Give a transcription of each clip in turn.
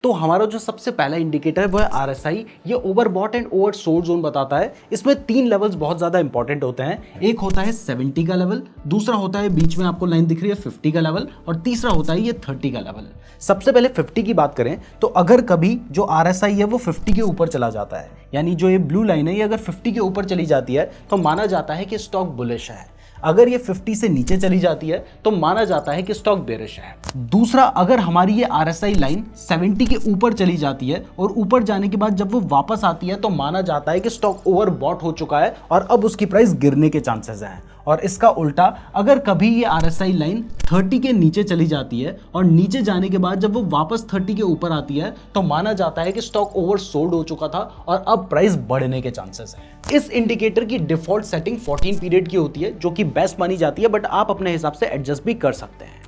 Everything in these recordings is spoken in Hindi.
तो हमारा जो सबसे पहला इंडिकेटर है वो है आरएसआई। ये ओवरबॉट एंड ओवरसोल्ड जोन बताता है। इसमें 3 लेवल्स बहुत ज्यादा इंपॉर्टेंट होते हैं। एक होता है 70 का लेवल, दूसरा होता है बीच में आपको लाइन दिख रही है 50 का लेवल, और तीसरा होता है ये 30 का लेवल। सबसे पहले 50 की बात करें तो अगर कभी जो आरएसआई है वो 50 के ऊपर चला जाता है, यानी जो ये ब्लू लाइन है ये अगर 50 के ऊपर चली जाती है तो माना जाता है कि स्टॉक बुलिश है। अगर ये 50 से नीचे चली जाती है तो माना जाता है कि स्टॉक बेरिश है। दूसरा, अगर हमारी ये आरएसआई लाइन 70 के ऊपर चली जाती है और ऊपर जाने के बाद जब वो वापस आती है तो माना जाता है कि स्टॉक ओवरबॉट हो चुका है और अब उसकी प्राइस गिरने के चांसेस हैं। और इसका उल्टा, अगर कभी ये आरएसआई लाइन 30 के नीचे चली जाती है और नीचे जाने के बाद जब वो वापस 30 के ऊपर आती है तो माना जाता है कि स्टॉक ओवरसोल्ड हो चुका था और अब प्राइस बढ़ने के चांसेस हैं। इस इंडिकेटर की डिफॉल्ट सेटिंग 14 पीरियड की होती है जो कि बेस्ट मानी जाती है, बट आप अपने हिसाब से एडजस्ट भी कर सकते हैं।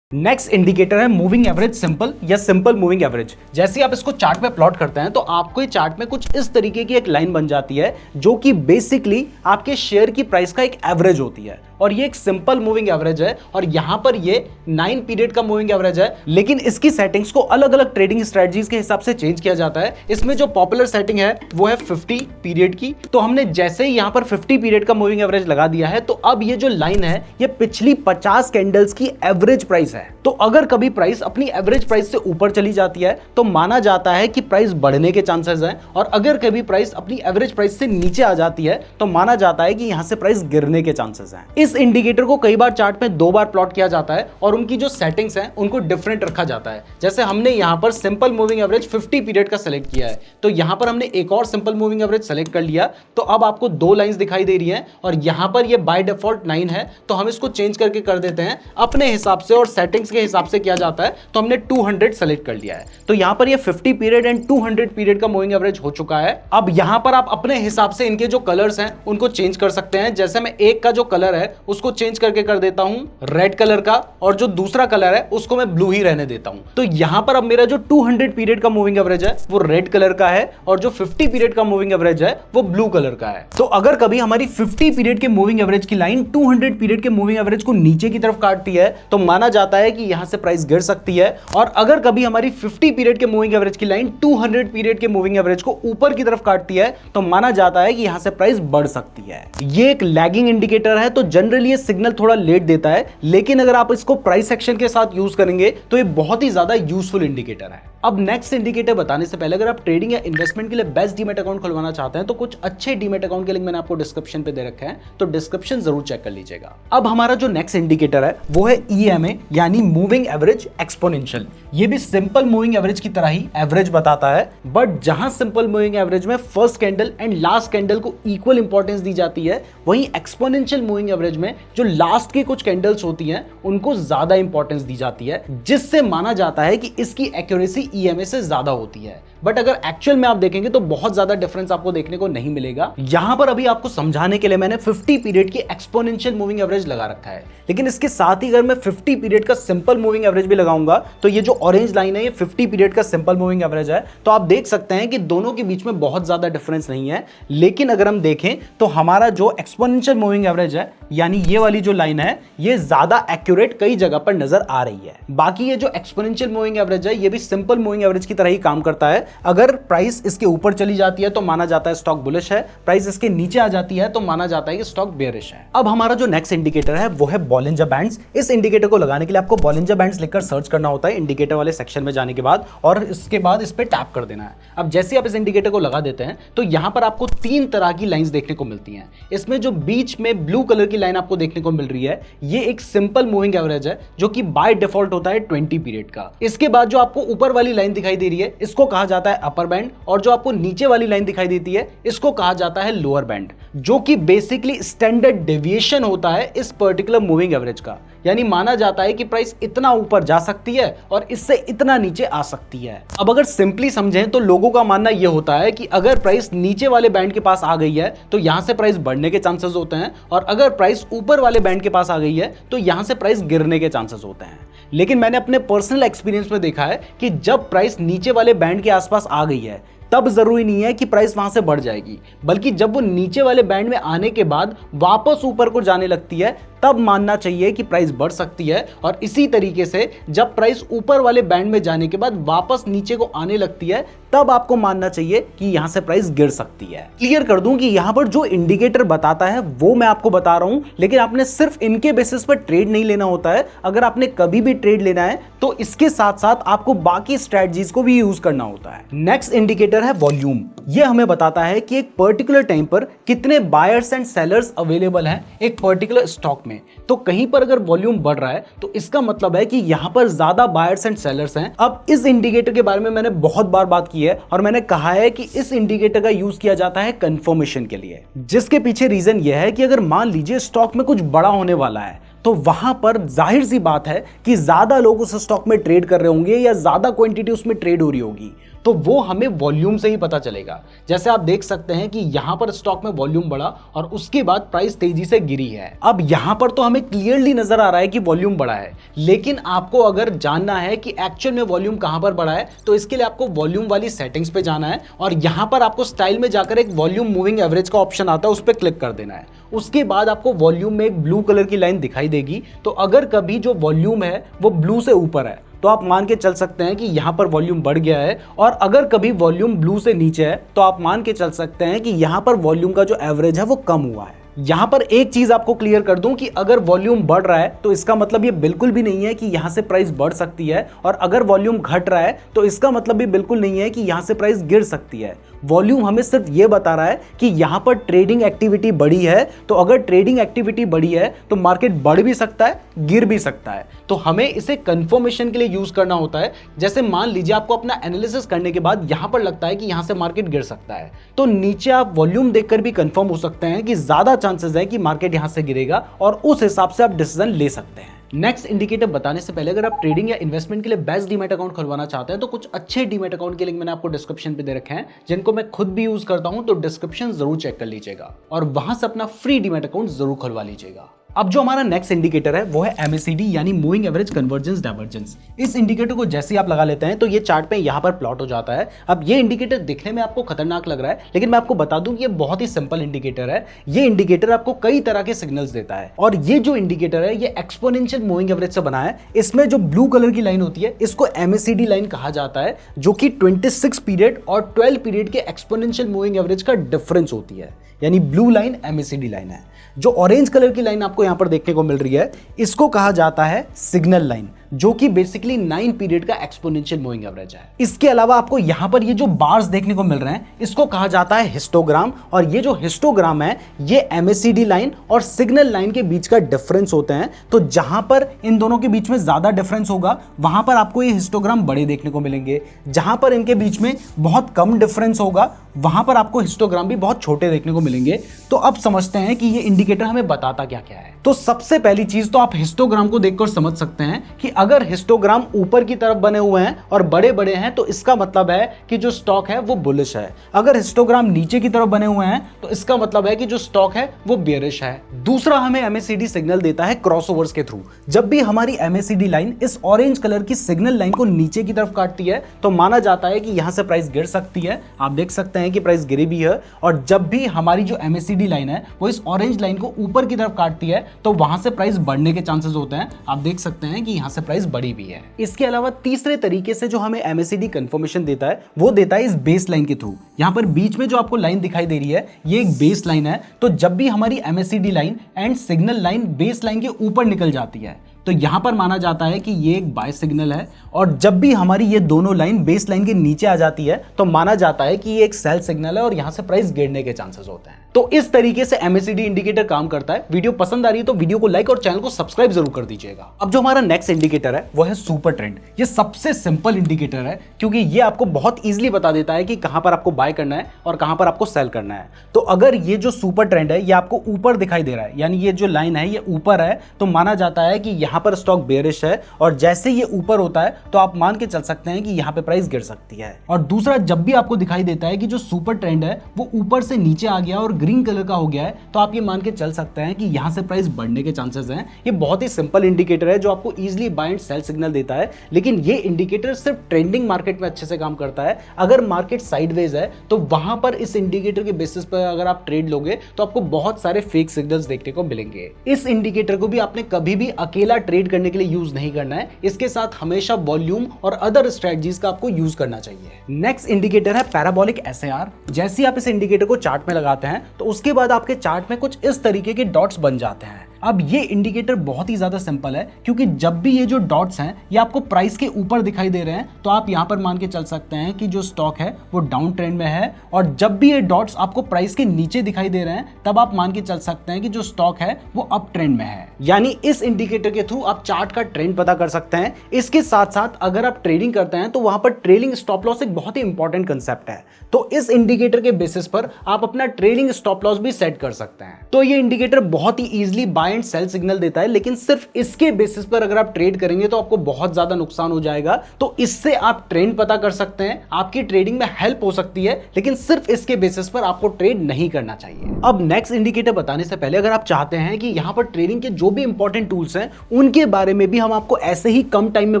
नेक्स्ट इंडिकेटर है मूविंग एवरेज सिंपल या सिंपल मूविंग एवरेज। जैसे ही आप इसको चार्ट में प्लॉट करते हैं तो आपको ये चार्ट में कुछ इस तरीके की एक लाइन बन जाती है जो कि बेसिकली आपके शेयर की प्राइस का एक एवरेज होती है, और ये एक सिंपल मूविंग एवरेज है। और यहां पर ये 9 पीरियड का मूविंग एवरेज है, लेकिन इसकी सेटिंग्स को अलग अलग ट्रेडिंग स्ट्रेटजीज के हिसाब से चेंज किया जाता है। इसमें जो पॉपुलर सेटिंग है वो है 50 पीरियड की। तो हमने जैसे ही यहां पर 50 पीरियड का मूविंग एवरेज लगा दिया है तो अब ये जो लाइन है ये पिछली 50 कैंडल्स की एवरेज प्राइस है। तो अगर कभी प्राइस अपनी एवरेज प्राइस से ऊपर चली जाती है तो माना जाता है कि प्राइस बढ़ने के चांसेस हैं, और अगर कभी प्राइस अपनी एवरेज प्राइस से नीचे आ जाती है तो माना जाता है कि यहां से प्राइस गिरने के चांसेस हैं। इस इंडिकेटर को कई बार चार्ट में 2 बार प्लॉट किया जाता है और उनकी जो सेटिंग्स हैं उनको डिफरेंट रखा जाता है। जैसे हमने यहां पर सिंपल मूविंग एवरेज 50 पीरियड का सेलेक्ट किया है, तो यहां पर हमने एक और सिंपल मूविंग एवरेज सेलेक्ट कर लिया। तो अब आपको 2 लाइंस दिखाई दे रही हैं और यहां पर ये बाय डिफॉल्ट 9 है, तो हम इसको चेंज करके कर देते हैं अपने हिसाब से, और सेटिंग्स के हिसाब से किया जाता है। तो हमने 200 सेलेक्ट कर लिया है। तो यहां पर ये 50 पीरियड एंड 200 पीरियड का मूविंग एवरेज हो चुका है। अब यहां पर आप अपने हिसाब से इनके जो कलर्स हैं उनको चेंज कर सकते हैं। जैसे मैं एक का जो कलर है उसको चेंज करके कर देता हूं रेड कलर का, और जो दूसरा कलर है उसको मैं ब्लू ही रहने देता हूं। तो यहां पर अब मेरा जो 200 पीरियड का मूविंग एवरेज है वो रेड कलर का है, और जो 50 पीरियड का मूविंग एवरेज है वो ब्लू कलर का है। तो अगर कभी हमारी 50 पीरियड के मूविंग एवरेज की लाइन 200 पीरियड के मूविंग एवरेज को नीचे की तरफ काटती है तो माना जाता है कि यहां से प्राइस गिर सकती है। और अगर कभी हमारी 50 पीरियड के मूविंग एवरेज की लाइन 200 पीरियड के मूविंग एवरेज को ऊपर की तरफ काटती है तो माना जाता है कि यहां से प्राइस बढ़ सकती है। ये एक लैगिंग इंडिकेटर है, तो जनरली ये सिग्नल थोड़ा लेट देता है, लेकिन अगर आप इसको प्राइस सेक्शन के साथ यूज करेंगे तो ये बहुत ही ज्यादा यूजफुल इंडिकेटर है। अब नेक्स्ट इंडिकेटर बताने से पहले, अगर आप ट्रेडिंग या इन्वेस्टमेंट के लिए बेस्ट डीमैट अकाउंट खुलवाना चाहते हैं तो कुछ अच्छे डीमैट अकाउंट के लिंक मैंने आपको डिस्क्रिप्शन पे दे रखे हैं, तो डिस्क्रिप्शन जरूर चेक कर लीजिएगा। अब हमारा जो नेक्स्ट इंडिकेटर है वो है EMA यानी मूविंग एवरेज एक्सपोनेंशियल। ये भी सिंपल मूविंग एवरेज की तरह ही एवरेज बताता है, बट जहां सिंपल मूविंग एवरेज में first candle and last candle को इक्वल इंपॉर्टेंस दी जाती है, वहीं एक्सपोनेंशियल मूविंग एवरेज में जो लास्ट की कुछ कैंडल्स होती हैं उनको ज्यादा इंपॉर्टेंस दी जाती है, जिससे माना जाता है कि इसकी एक्यूरेसी EMA से ज्यादा होती है। बट अगर एक्चुअल में आप देखेंगे तो बहुत ज्यादा डिफरेंस आपको देखने को नहीं मिलेगा। यहां पर अभी आपको समझाने के लिए मैंने 50 पीरियड की एक्सपोनेंशियल मूविंग एवरेज लगा रखा है, लेकिन इसके साथ ही अगर मैं 50 पीरियड का सिंपल मूविंग एवरेज भी लगाऊंगा तो ये जो ऑरेंज लाइन है ये 50 पीरियड का सिंपल मूविंग एवरेज है। तो आप देख सकते हैं कि दोनों के बीच में बहुत ज्यादा डिफरेंस नहीं है। लेकिन अगर हम देखें तो हमारा जो एक्सपोनेंशियल मूविंग एवरेज है यानी ये वाली जो लाइन है ये ज्यादा एक्यूरेट कई जगह पर नजर आ रही है। बाकी ये जो एक्सपोनेंशियल मूविंग एवरेज है ये भी सिंपल मूविंग एवरेज की तरह ही काम करता है। अगर प्राइस इसके ऊपर चली जाती है तो माना जाता है स्टॉक बुलिश है, प्राइस इसके नीचे आ जाती है तो माना जाता है कि स्टॉक बेयरिश है। अब हमारा जो नेक्स्ट इंडिकेटर है वो है बॉलिंजर बैंड्स। इस इंडिकेटर को लगाने के लिए आपको बॉलिंजर बैंड्स लिखकर सर्च करना होता है इंडिकेटर वाले सेक्शन में जाने के बाद, और इसके बाद इस पे टैप कर देना है। अब जैसे आप इस इंडिकेटर को लगा देते हैं तो यहां पर आपको 3 तरह की लाइंस देखने को मिलती हैं। इसमें जो बीच में ब्लू कलर की लाइन आपको देखने को मिल रही है ये एक सिंपल मूविंग एवरेज है जो कि बाय डिफॉल्ट होता है 20 पीरियड का। इसके बाद जो आपको ऊपर वाली लाइन दिखाई दे रही है इसको कहा जाता है अपर बैंड, और जो आपको नीचे वाली लाइन दिखाई देती है इसको कहा जाता है लोअर बैंड, जो कि बेसिकली स्टैंडर्ड डेविएशन होता है इस पर्टिकुलर मूविंग एवरेज का। यानी माना जाता है कि प्राइस इतना ऊपर जा सकती है और इससे इतना नीचे आ सकती है। अब अगर सिंपली समझें तो लोगों का मानना यह होता है कि अगर प्राइस नीचे वाले बैंड के पास आ गई है तो यहां से प्राइस बढ़ने के चांसेस होते हैं, और अगर प्राइस ऊपर वाले बैंड के पास आ गई है तो यहां से प्राइस गिरने के चांसेस होते हैं। लेकिन मैंने अपने पर्सनल एक्सपीरियंस में देखा है कि जब प्राइस नीचे वाले बैंड के आसपास आ गई है तब जरूरी नहीं है कि प्राइस वहां से बढ़ जाएगी, बल्कि जब वो नीचे वाले बैंड में आने के बाद वापस ऊपर को जाने लगती है तब मानना चाहिए कि प्राइस बढ़ सकती है। और इसी तरीके से जब प्राइस ऊपर वाले बैंड में जाने के बाद वापस नीचे को आने लगती है, तब आपको मानना चाहिए कि यहां से प्राइस गिर सकती है। क्लियर कर दूं कि यहां पर जो इंडिकेटर बताता है वो मैं आपको बता रहा हूं, लेकिन आपने सिर्फ इनके बेसिस पर ट्रेड नहीं लेना होता है। अगर आपने कभी भी ट्रेड लेना है तो इसके साथ साथ आपको बाकी स्ट्रेटजीज को भी यूज करना होता है। नेक्स्ट इंडिकेटर है वॉल्यूम। ये हमें बताता है कि एक पर्टिकुलर टाइम पर कितने बायर्स एंड सेलर्स अवेलेबल हैं एक पर्टिकुलर स्टॉक में। तो कहीं पर अगर वॉल्यूम बढ़ रहा है तो इसका मतलब है कि यहां पर ज्यादा बायर्स एंड सेलर्स हैं। अब इस इंडिकेटर के बारे में मैंने बहुत बार बात की है और मैंने कहा है कि इस इंडिकेटर का यूज किया जाता है कंफर्मेशन के लिए, जिसके पीछे रीजन यह है कि अगर मान लीजिए स्टॉक में कुछ बड़ा होने वाला है तो वहां पर जाहिर सी बात है कि ज्यादा लोग उस स्टॉक में ट्रेड कर रहे होंगे या ज्यादा क्वांटिटी उसमें ट्रेड हो रही होगी, तो वो हमें वॉल्यूम से ही पता चलेगा। जैसे आप देख सकते हैं कि यहां पर स्टॉक में वॉल्यूम बढ़ा और उसके बाद प्राइस तेजी से गिरी है। अब यहां पर तो हमें क्लियरली नजर आ रहा है कि वॉल्यूम बढ़ा है, लेकिन आपको अगर जानना है कि एक्चुअल में वॉल्यूम कहां पर बढ़ा है तो इसके लिए आपको वॉल्यूम वाली सेटिंग्स पे जाना है और यहां पर आपको स्टाइल में जाकर एक वॉल्यूम मूविंग एवरेज का ऑप्शन आता है, उस पर क्लिक कर देना है। उसके बाद आपको वॉल्यूम में एक ब्लू कलर की लाइन दिखाई देगी। तो अगर कभी जो वॉल्यूम है वो ब्लू से ऊपर है तो आप मान के चल सकते हैं कि यहां पर वॉल्यूम बढ़ गया है, और अगर कभी वॉल्यूम ब्लू से नीचे है तो आप मान के चल सकते हैं कि यहां पर वॉल्यूम का जो एवरेज है वो कम हुआ है। यहां पर एक चीज आपको क्लियर कर दूं कि अगर वॉल्यूम बढ़ रहा है तो इसका मतलब ये बिल्कुल भी नहीं है कि यहां से प्राइस बढ़ सकती है, और अगर वॉल्यूम घट रहा है तो इसका मतलब भी बिल्कुल नहीं है कि यहां से प्राइस गिर सकती है। वॉल्यूम हमें सिर्फ ये बता रहा है कि यहां पर ट्रेडिंग एक्टिविटी बढ़ी है, तो अगर ट्रेडिंग एक्टिविटी बढ़ी है तो मार्केट बढ़ भी सकता है, गिर भी सकता है। तो हमें इसे कंफर्मेशन के लिए यूज करना होता है। जैसे मान लीजिए आपको अपना एनालिसिस करने के बाद यहां पर लगता है कि यहां से मार्केट गिर सकता है, तो नीचे आप वॉल्यूम देखकर भी कंफर्म हो सकते हैं कि ज्यादा चांसेस है कि मार्केट यहां से गिरेगा, और उस हिसाब से आप डिसीजन ले सकते हैं। नेक्स्ट इंडिकेटर बताने से पहले अगर आप ट्रेडिंग या इन्वेस्टमेंट के लिए बेस्ट डीमैट अकाउंट खुलवाना चाहते हैं तो कुछ अच्छे डीमैट अकाउंट के लिंक मैंने आपको डिस्क्रिप्शन पे दे रखे हैं, जिनको मैं खुद भी यूज करता हूं, तो डिस्क्रिप्शन जरूर चेक कर लीजिएगा और वहां से अपना फ्री डीमैट अकाउंट जरूर खुलवा लीजिएगा। अब जो हमारा नेक्स्ट इंडिकेटर है वो है MACD यानी मूविंग एवरेज कन्वर्जेंस डाइवर्जेंस। इस इंडिकेटर को जैसे ही आप लगा लेते हैं तो ये चार्ट पे यहाँ पर प्लॉट हो जाता है। अब ये इंडिकेटर दिखने में आपको खतरनाक लग रहा है, लेकिन मैं आपको बता दूं कि ये बहुत ही सिंपल इंडिकेटर है। ये इंडिकेटर आपको कई तरह के सिग्नल्स देता है, और ये जो इंडिकेटर है ये एक्सपोनेंशियल मूविंग एवरेज से बना है। इसमें जो ब्लू कलर की लाइन होती है इसको MACD लाइन कहा जाता है, जो कि 26 पीरियड और 12 पीरियड के एक्सपोनेंशियल मूविंग एवरेज का डिफरेंस होती है, यानी ब्लू लाइन MACD लाइन है। जो ऑरेंज कलर की लाइन आपको यहां पर देखने को मिल रही है इसको कहा जाता है सिग्नल लाइन, जो कि बेसिकली 9 पीरियड का एक्सपोनेंशियल मूविंग एवरेज है। इसके अलावा आपको यहां पर ये जो बार्स देखने को मिल रहे हैं इसको कहा जाता है हिस्टोग्राम, और ये जो हिस्टोग्राम है ये MACD लाइन और सिग्नल लाइन के बीच का डिफरेंस होते हैं। तो जहां पर इन दोनों के बीच में ज्यादा डिफरेंस होगा वहां पर आपको ये हिस्टोग्राम बड़े देखने को मिलेंगे, जहां पर इनके बीच में बहुत कम डिफरेंस होगा वहां पर आपको हिस्टोग्राम भी बहुत छोटे देखने को मिलेंगे। तो अब समझते हैं कि ये इंडिकेटर हमें बताता क्या क्या है। तो सबसे पहली चीज तो आप हिस्टोग्राम को देखकर समझ सकते हैं कि अगर हिस्टोग्राम ऊपर की तरफ बने हुए हैं और बड़े बड़े हैं तो इसका मतलब है कि जो स्टॉक है वो बुलिश है। अगर हिस्टोग्राम नीचे की तरफ बने हुए हैं तो इसका मतलब है कि जो स्टॉक है वो बेयरिश है। दूसरा हमें MACD सिग्नल देता है क्रॉसओवर्स के थ्रू। जब भी हमारी MACD लाइन इस ऑरेंज कलर की सिग्नल लाइन को नीचे की तरफ काटती है तो माना जाता है कि यहां से प्राइस गिर सकती है। आप देख सकते हैं कि प्राइस गिरी भी है, और जब भी हमारी जो MACD लाइन है वो इस ऑरेंज लाइन को ऊपर की तरफ काटती है तो वहां से प्राइस बढ़ने के चांसेस होते हैं। आप देख सकते हैं कि यहां से प्राइस बढ़ी भी है। इसके अलावा तीसरे तरीके से जो हमें MACD कंफर्मेशन देता है वो देता है इस बेस लाइन के थ्रू। यहां पर बीच में जो आपको लाइन दिखाई दे रही है ये एक बेस लाइन है। तो जब भी हमारी MACD line and signal line base line के ऊपर निकल जाती है तो यहां पर माना जाता है कि ये एक बाय सिग्नल है, और जब भी हमारी ये दोनों लाइन बेस लाइन के नीचे आ जाती है तो माना जाता है कि ये एक सेल सिग्नल है और यहां से प्राइस गिरने के चांसेस होते हैं। तो इस तरीके से MACD इंडिकेटर काम करता है। वीडियो पसंद आ रही है तो वीडियो को लाइक और चैनल को सब्सक्राइब जरूर कर दीजिएगा। अब जो हमारा नेक्स्ट इंडिकेटर है वो है सुपर ट्रेंड। ये सबसे सिंपल इंडिकेटर है क्योंकि ये आपको बहुत ईजिली बता देता है कि कहां पर आपको बाय करना है और कहां पर आपको सेल करना है। तो अगर ये जो सुपर ट्रेंड है ये आपको ऊपर दिखाई दे रहा है, यानी ये जो लाइन है ये ऊपर है, तो माना जाता है कि यहाँ पर स्टॉक बेयरिश है और जैसे ये ऊपर होता है तो आप मान के चल सकते हैं कि यहाँ पे प्राइस गिर सकती है। और दूसरा, जब भी आपको दिखाई देता है कि जो सुपर ट्रेंड है वो ऊपर से नीचे आ गया और ग्रीन कलर का हो गया है, तो आप ये मान के चल सकते हैं कि यहाँ से प्राइस बढ़ने के चांसेस हैं। ये बहुत ही सिंपल इंडिकेटर है जो आपको easily buy and sell signal देता है, लेकिन ये इंडिकेटर सिर्फ ट्रेंडिंग मार्केट में अच्छे से काम करता है। अगर मार्केट साइडवेज है तो वहां पर इस इंडिकेटर के बेसिस पर अगर आप ट्रेड लोगे तो आपको बहुत सारे फेक सिग्नल्स देखने को मिलेंगे। इस इंडिकेटर को भी आपने कभी भी अकेला ट्रेड करने के लिए यूज नहीं करना है, इसके साथ हमेशा वॉल्यूम और अदर स्ट्रेटजीज का आपको यूज करना चाहिए। नेक्स्ट इंडिकेटर है पैराबोलिक एसएआर। जैसे आप इस इंडिकेटर को चार्ट में लगाते हैं तो उसके बाद आपके चार्ट में कुछ इस तरीके के डॉट्स बन जाते हैं। अब ये इंडिकेटर बहुत ही ज्यादा सिंपल है, क्योंकि जब भी ये जो डॉट्स हैं ये आपको प्राइस के ऊपर दिखाई दे रहे हैं तो आप यहां पर मान के चल सकते हैं कि जो स्टॉक है वो डाउन ट्रेंड में है, और जब भी ये डॉट्स आपको प्राइस के नीचे दिखाई दे रहे हैं तब आप मान के चल सकते हैं कि जो स्टॉक है वो अप ट्रेंड में है। यानी इस इंडिकेटर के थ्रू आप चार्ट का ट्रेंड पता कर सकते हैं। इसके साथ साथ अगर आप ट्रेडिंग करते हैं तो वहां पर ट्रेलिंग स्टॉप लॉस एक बहुत ही इंपॉर्टेंट कंसेप्ट है, तो इस इंडिकेटर के बेसिस पर आप अपना ट्रेलिंग स्टॉप लॉस भी सेट कर सकते हैं। तो ये इंडिकेटर बहुत ही easily buy and sell signal देता है, लेकिन सिर्फ इसके बेसिस पर अगर आप ट्रेड करेंगे तो आपको बहुत ज्यादा नुकसान हो जाएगा। तो इससे आप ट्रेंड पता कर सकते हैं, आपकी ट्रेडिंग में हेल्प हो सकती है, लेकिन सिर्फ इसके बेसिस पर आपको ट्रेड नहीं करना चाहिए। अब नेक्स्ट इंडिकेटर बताने से पहले अगर आप चाहते हैं कि यहां पर ट्रेडिंग के जो भी इंपॉर्टेंट टूल्स हैं उनके बारे में भी हम आपको ऐसे ही कम टाइम में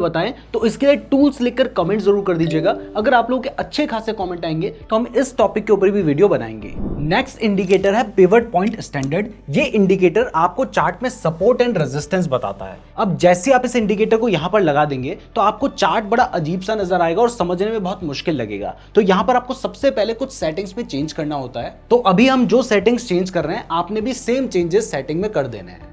बताएं, तो इसके लिए टूल्स लिखकर कमेंट जरूर कर दीजिएगा। अगर आप लोगों के अच्छे खासे कमेंट आएंगे तो हम इस टॉपिक के ऊपर भी वीडियो बनाएंगे। नेक्स्ट इंडिकेटर है पिवट पॉइंट स्टैंडर्ड। ये इंडिकेटर आपको चार्ट में सपोर्ट एंड रेजिस्टेंस बताता है। अब जैसे आप इस इंडिकेटर को यहां पर लगा देंगे तो आपको चार्ट बड़ा अजीब सा नजर आएगा और समझने में बहुत मुश्किल लगेगा। तो यहां पर आपको सबसे पहले कुछ सेटिंग्स में चेंज करना होता है। तो अभी हम जो सेटिंग्स चेंज कर रहे हैं आपने भी सेम चेंजेस सेटिंग में कर देने हैं।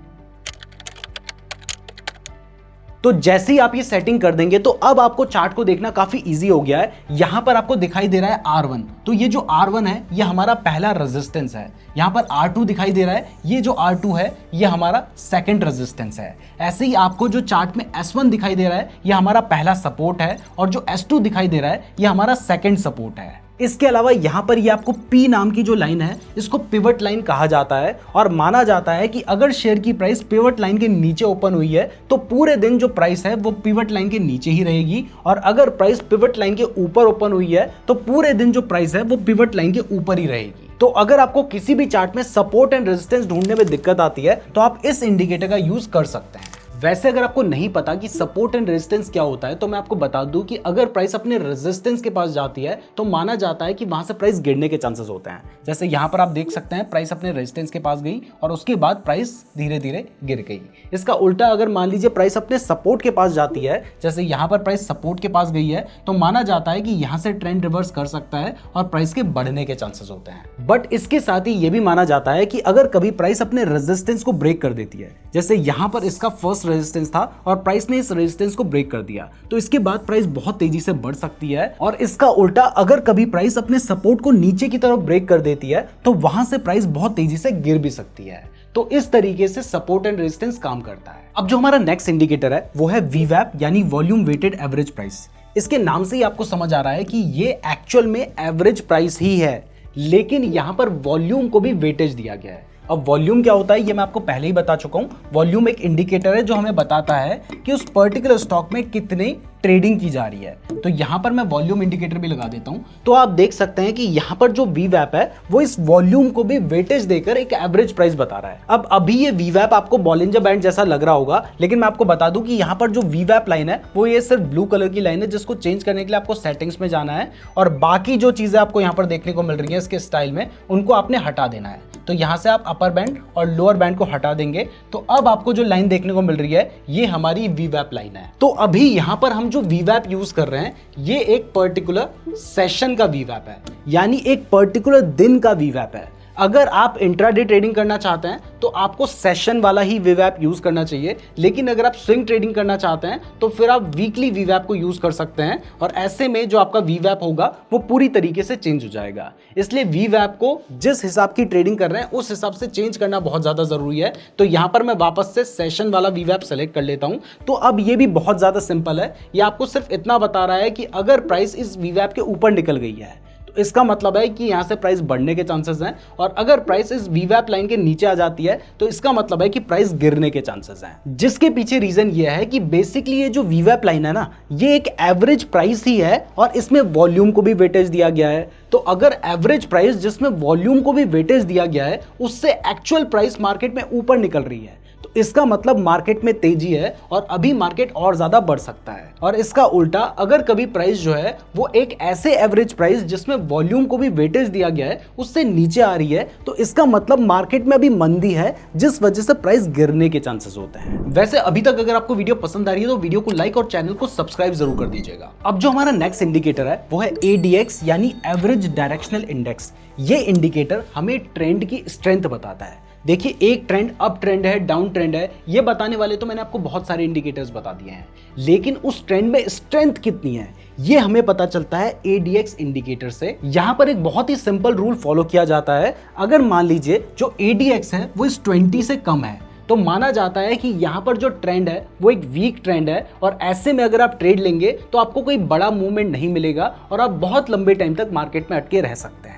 तो जैसे ही आप ये सेटिंग कर देंगे तो अब आपको चार्ट को देखना काफी इजी हो गया है। यहां पर आपको दिखाई दे रहा है R1, तो ये जो R1 है ये हमारा पहला रेजिस्टेंस है। यहां पर R2 दिखाई दे रहा है, ये जो R2 है ये हमारा सेकंड रेजिस्टेंस है। ऐसे ही आपको जो चार्ट में S1 दिखाई दे रहा है ये हमारा पहला सपोर्ट है, और जो S2 दिखाई दे रहा है ये हमारा सेकंड सपोर्ट है। इसके अलावा यहां पर ये आपको P नाम की जो लाइन है इसको पिवट लाइन कहा जाता है, और माना जाता है कि अगर शेयर की प्राइस पिवट लाइन के नीचे ओपन हुई है तो पूरे दिन जो प्राइस है वो पिवट लाइन के नीचे ही रहेगी, और अगर प्राइस पिवट लाइन के ऊपर ओपन हुई है तो पूरे दिन जो प्राइस है वो पिवट लाइन के ऊपर ही रहेगी। तो अगर आपको किसी भी चार्ट में सपोर्ट एंड रेजिस्टेंस ढूंढने में दिक्कत आती है तो आप इस इंडिकेटर का यूज कर सकते हैं। वैसे अगर आपको नहीं पता कि सपोर्ट एंड रेजिस्टेंस क्या होता है तो मैं आपको बता दूं कि अगर प्राइस अपने रेजिस्टेंस के पास जाती है तो माना जाता है कि वहां से प्राइस गिरने के चांसेस होते हैं। जैसे यहां पर आप देख सकते हैं प्राइस अपने रेजिस्टेंस के पास गई और उसके बाद प्राइस धीरे धीरे गिर गई। इसका उल्टा अगर मान लीजिए प्राइस अपने सपोर्ट के पास जाती है, जैसे यहां पर प्राइस सपोर्ट के पास गई है, तो माना जाता है कि यहां से ट्रेंड रिवर्स कर सकता है और प्राइस के बढ़ने के चांसेस होते हैं। बट इसके साथ ही यह भी माना जाता है कि अगर कभी प्राइस अपने रेजिस्टेंस को ब्रेक कर देती है, जैसे यहां पर इसका फर्स्ट रेजिस्टेंस था और प्राइस ने इस रेजिस्टेंस को ब्रेक कर दिया, तो इसके बाद प्राइस बहुत तेजी से बढ़ सकती है। और इसका उल्टा अगर कभी प्राइस अपने सपोर्ट को नीचे की तरफ ब्रेक कर देती है तो वहां से प्राइस बहुत तेजी से गिर भी सकती है। तो इस तरीके से सपोर्ट एंड रेजिस्टेंस काम करता है। अब जो हमारा नेक्स्ट इंडिकेटर है वो है VWAP यानी वॉल्यूम वेटेड एवरेज प्राइस। इसके नाम से ही आपको समझ आ रहा है कि ये एक्चुअल में एवरेज प्राइस ही है, लेकिन यहां पर वॉल्यूम को भी वेटेज दिया गया है। अब वॉल्यूम क्या होता है ये मैं आपको पहले ही बता चुका हूं। वॉल्यूम एक इंडिकेटर है जो हमें बताता है कि उस पर्टिकुलर स्टॉक में कितनी ट्रेडिंग की जा रही है। तो यहां पर मैं वॉल्यूम इंडिकेटर भी लगा देता हूं, तो आप देख सकते हैं कि यहां पर जो VWAP है वो इस वॉल्यूम को भी वेटेज देकर एक एवरेज प्राइस बता रहा है। अब अभी ये VWAP आपको बॉलिंजर बैंड जैसा लग रहा होगा, लेकिन मैं आपको बता दूं कि यहां पर जो VWAP लाइन है वो ये सिर्फ ब्लू कलर की लाइन है, जिसको चेंज करने के लिए आपको सेटिंग्स में जाना है और बाकी जो चीजें आपको यहां पर देखने को मिल रही है इसके स्टाइल में उनको आपने हटा देना है। तो यहां से आप अपर बैंड और लोअर बैंड को हटा देंगे तो अब आपको जो लाइन देखने को मिल रही है ये हमारी VWAP लाइन है। तो अभी यहां पर हम जो VWAP यूज कर रहे हैं ये एक पर्टिकुलर सेशन का VWAP है, यानी एक पर्टिकुलर दिन का VWAP है। अगर आप इंट्राडे ट्रेडिंग करना चाहते हैं तो आपको सेशन वाला ही VWAP यूज करना चाहिए, लेकिन अगर आप स्विंग ट्रेडिंग करना चाहते हैं तो फिर आप वीकली VWAP को यूज कर सकते हैं, और ऐसे में जो आपका VWAP होगा वो पूरी तरीके से चेंज हो जाएगा। इसलिए VWAP को जिस हिसाब की ट्रेडिंग कर रहे हैं उस हिसाब से चेंज करना बहुत ज्यादा जरूरी है। तो यहां पर मैं वापस से सेशन वाला VWAP सेलेक्ट कर लेता हूं। तो अब ये भी बहुत ज्यादा सिंपल है, ये आपको सिर्फ इतना बता रहा है कि अगर प्राइस इस VWAP के ऊपर निकल गई है तो इसका मतलब है कि यहाँ से प्राइस बढ़ने के चांसेस हैं, और अगर प्राइस इस वीवैप लाइन के नीचे आ जाती है तो इसका मतलब है कि प्राइस गिरने के चांसेस हैं। जिसके पीछे रीजन ये है कि बेसिकली ये जो वीवैप लाइन है ना, ये एक एवरेज प्राइस ही है और इसमें वॉल्यूम को भी वेटेज दिया गया है। तो अगर एवरेज प्राइस जिसमें वॉल्यूम को भी वेटेज दिया गया है उससे एक्चुअल प्राइस मार्केट में ऊपर निकल रही है, तो इसका मतलब मार्केट में तेजी है और अभी मार्केट और ज्यादा बढ़ सकता है। और इसका उल्टा अगर कभी प्राइस जो है वो एक ऐसे एवरेज प्राइस जिसमें वॉल्यूम को भी वेटेज दिया गया है उससे नीचे आ रही है, तो इसका मतलब मार्केट में अभी मंदी है, जिस वजह से प्राइस गिरने के चांसेस होते हैं। वैसे अभी तक अगर आपको वीडियो पसंद आ रही है तो वीडियो को लाइक और चैनल को सब्सक्राइब जरूर कर दीजिएगा। अब जो हमारा नेक्स्ट इंडिकेटर है वो है ADX यानी एवरेज डायरेक्शनल इंडेक्स। ये इंडिकेटर हमें ट्रेंड की स्ट्रेंथ बताता है। देखिए, एक ट्रेंड अप ट्रेंड है, डाउन ट्रेंड है, ये बताने वाले तो मैंने आपको बहुत सारे इंडिकेटर्स बता दिए हैं, लेकिन उस ट्रेंड में स्ट्रेंथ कितनी है ये हमें पता चलता है ADX इंडिकेटर से। यहां पर एक बहुत ही सिंपल रूल फॉलो किया जाता है। अगर मान लीजिए जो ADX है वो इस 20 से कम है तो माना जाता है कि यहाँ पर जो ट्रेंड है वो एक वीक ट्रेंड है, और ऐसे में अगर आप ट्रेड लेंगे तो आपको कोई बड़ा मूवमेंट नहीं मिलेगा और आप बहुत लंबे टाइम तक मार्केट में अटके रह सकते हैं।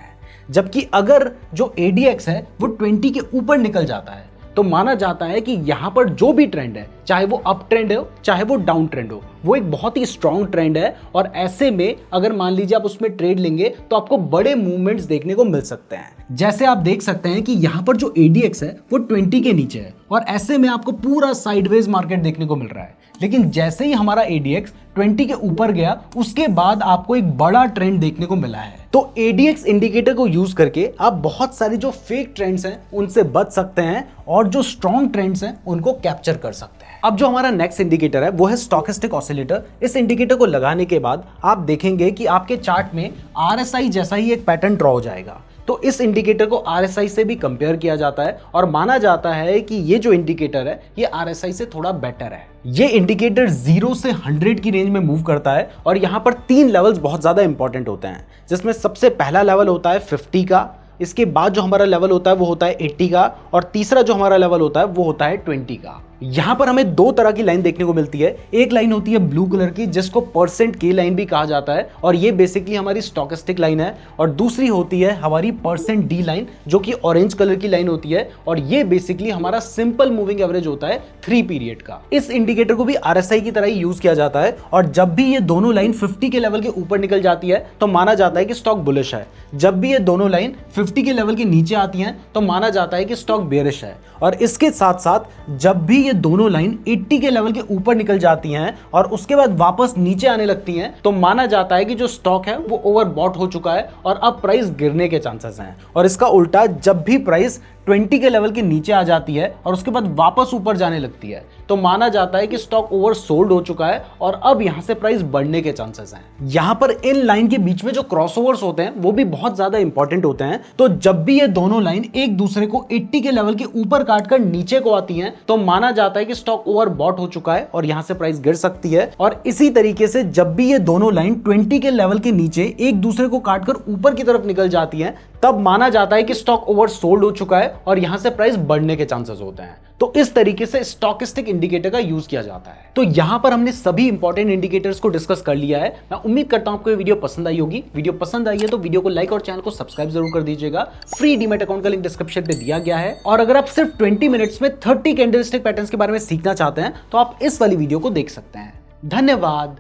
जबकि अगर जो ADX है वो 20 के ऊपर निकल जाता है तो माना जाता है कि यहां पर जो भी ट्रेंड है, चाहे वो अप ट्रेंड हो चाहे वो डाउन ट्रेंड हो, वो एक बहुत ही स्ट्रॉन्ग ट्रेंड है, और ऐसे में अगर मान लीजिए आप उसमें ट्रेड लेंगे तो आपको बड़े मूवमेंट्स देखने को मिल सकते हैं। जैसे आप देख सकते हैं कि यहां पर जो ADX है वो 20 के नीचे है और ऐसे में आपको पूरा साइडवेज मार्केट देखने को मिल रहा है। लेकिन जैसे ही हमारा ADX 20 के ऊपर गया उसके बाद आपको एक बड़ा ट्रेंड देखने को मिला है। तो ADX इंडिकेटर को यूज करके आप बहुत सारे जो फेक ट्रेंड्स हैं उनसे बच सकते हैं और जो स्ट्रॉन्ग ट्रेंड्स हैं उनको कैप्चर कर सकते हैं। अब जो हमारा नेक्स्ट इंडिकेटर है वो है स्टोकेस्टिक ऑसिलेटर। इस इंडिकेटर को लगाने के बाद आप देखेंगे कि आपके चार्ट में RSI जैसा ही एक पैटर्न ड्रॉ हो जाएगा। तो इस इंडिकेटर को RSI से भी कंपेयर किया जाता है और माना जाता है कि ये जो इंडिकेटर है ये RSI से थोड़ा बेटर है। ये इंडिकेटर 0 से 100 की रेंज में मूव करता है और यहाँ पर 3 लेवल्स बहुत ज़्यादा इंपॉर्टेंट होते हैं, जिसमें सबसे पहला लेवल होता है 50 का, इसके बाद जो हमारा लेवल होता है वो होता है 80 का, और तीसरा जो हमारा लेवल होता है वो होता है 20 का। यहां पर हमें 2 तरह की लाइन देखने को मिलती है। एक लाइन होती है ब्लू कलर की जिसको परसेंट की लाइन भी कहा जाता है और ये बेसिकली हमारी स्टोकेस्टिक लाइन है, और दूसरी होती है हमारी परसेंट डी लाइन जो कि ऑरेंज कलर की लाइन होती है, और ये बेसिकली हमारा सिंपल मूविंग एवरेज होता है 3 पीरियड का। इस इंडिकेटर को भी RSI की तरह ही यूज किया जाता है, और जब भी ये दोनों लाइन 50 के लेवल के ऊपर निकल जाती है तो माना जाता है कि स्टॉक बुलिश है। जब भी ये दोनों लाइन 50 के लेवल के नीचे आती हैं तो माना जाता है कि स्टॉक बेरिश है। और इसके साथ साथ जब भी ये दोनों लाइन 80 के लेवल के ऊपर निकल जाती हैं और उसके बाद वापस नीचे आने लगती हैं तो माना जाता है कि जो स्टॉक है वो ओवरबॉट हो चुका है और अब प्राइस गिरने के चांसेस हैं। और इसका उल्टा, जब भी प्राइस 20 के लेवल के नीचे आ जाती है और उसके बाद वापस ऊपर जाने लगती है तो माना जाता है कि स्टॉक ओवर सोल्ड हो चुका है और अब यहां से प्राइस बढ़ने के चांसेस हैं। यहां पर इन लाइन के बीच में जो क्रॉसओवर्स होते हैं वो भी बहुत ज्यादा इंपॉर्टेंट होते हैं। तो जब भी ये दोनों लाइन एक दूसरे को 80 के लेवल के ऊपर काटकर नीचे को आती हैं तो माना जाता है कि स्टॉक ओवरबॉट हो चुका है और यहां से प्राइस गिर सकती है। और इसी तरीके से जब भी ये दोनों लाइन 20 के लेवल के नीचे एक दूसरे को काटकर ऊपर की तरफ निकल जाती हैं तब माना जाता है कि स्टॉक ओवर सोल्ड हो चुका है और यहां से प्राइस बढ़ने के चांसेस होते हैं। तो इस तरीके से स्टॉकिस्टिक इंडिकेटर का यूज किया जाता है। तो यहां पर हमने सभी इंपॉर्टेंट इंडिकेटर्स को डिस्कस कर लिया है। मैं उम्मीद करता हूं आपको ये वीडियो पसंद आई होगी। वीडियो पसंद आई है तो वीडियो को लाइक और चैनल को सब्सक्राइब जरूर कर दीजिएगा। फ्री डीमैट अकाउंट का लिंक डिस्क्रिप्शन पे दिया गया है, और अगर आप सिर्फ 20 मिनट्स में 30 कैंडलस्टिक पैटर्न्स के बारे में सीखना चाहते हैं तो आप इस वाली वीडियो को देख सकते हैं। धन्यवाद।